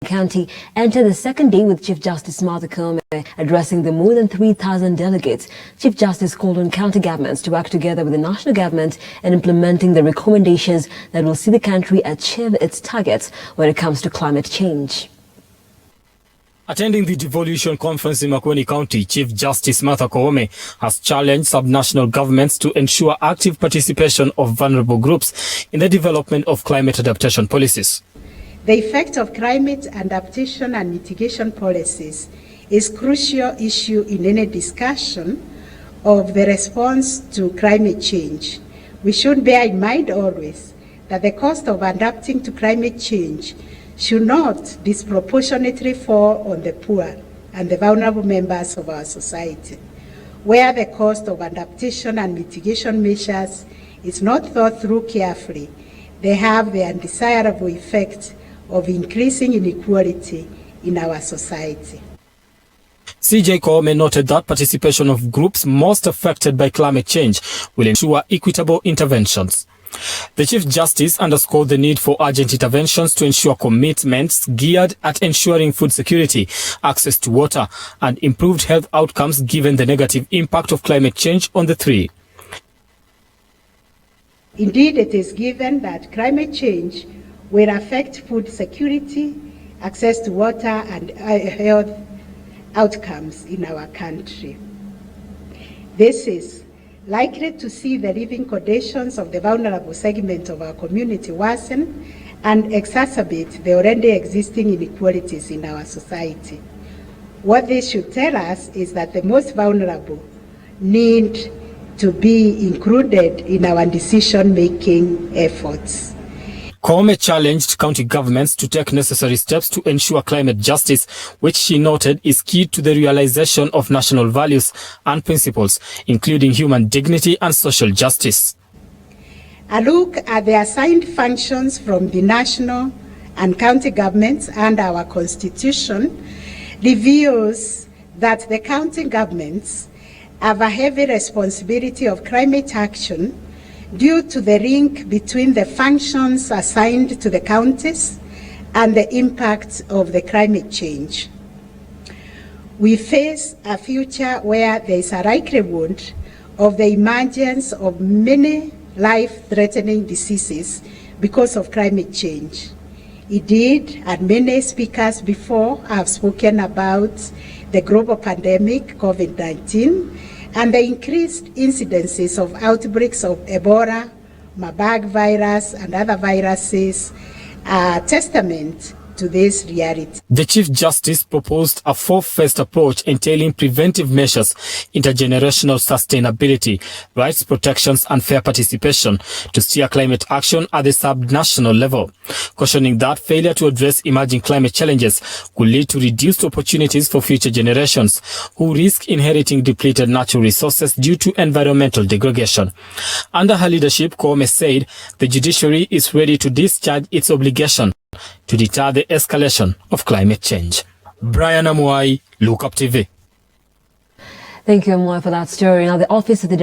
County entered the second day with Chief Justice Martha Koome addressing the more than 3,000 delegates. Chief Justice called on county governments to work together with the national government in implementing the recommendations that will see the country achieve its targets when it comes to climate change. Attending the Devolution Conference in Makueni County, Chief Justice Martha Koome has challenged subnational governments to ensure active participation of vulnerable groups in the development of climate adaptation policies. The effect of climate adaptation and mitigation policies is a crucial issue in any discussion of the response to climate change. We should bear in mind always that the cost of adapting to climate change should not disproportionately fall on the poor and the vulnerable members of our society. Where the cost of adaptation and mitigation measures is not thought through carefully, they have the undesirable effect of increasing inequality in our society. CJ Koome noted that participation of groups most affected by climate change will ensure equitable interventions. The Chief Justice underscored the need for urgent interventions to ensure commitments geared at ensuring food security, access to water, and improved health outcomes given the negative impact of climate change on the three. Indeed, it is given that climate change will affect food security, access to water, and health outcomes in our country. This is likely to see the living conditions of the vulnerable segment of our community worsen and exacerbate the already existing inequalities in our society. What this should tell us is that the most vulnerable need to be included in our decision-making efforts. Koome challenged county governments to take necessary steps to ensure climate justice, which she noted is key to the realization of national values and principles, including human dignity and social justice. A look at the assigned functions from the national and county governments and our constitution reveals that the county governments have a heavy responsibility of climate action due to the link between the functions assigned to the counties and the impact of the climate change. We face a future where there is a likelihood of the emergence of many life-threatening diseases because of climate change. Indeed, and many speakers before have spoken about the global pandemic, COVID-19, and the increased incidences of outbreaks of Ebola, Marburg virus, and other viruses are testament to this reality. The Chief Justice proposed a four-phased approach entailing preventive measures, intergenerational sustainability, rights protections, and fair participation to steer climate action at the subnational level, cautioning that failure to address emerging climate challenges could lead to reduced opportunities for future generations who risk inheriting depleted natural resources due to environmental degradation. Under her leadership, Koome said the judiciary is ready to discharge its obligation to deter the escalation of climate change. Brian Amuai, Look Up TV. Thank you, Amuai, for that story. Now, the Office of the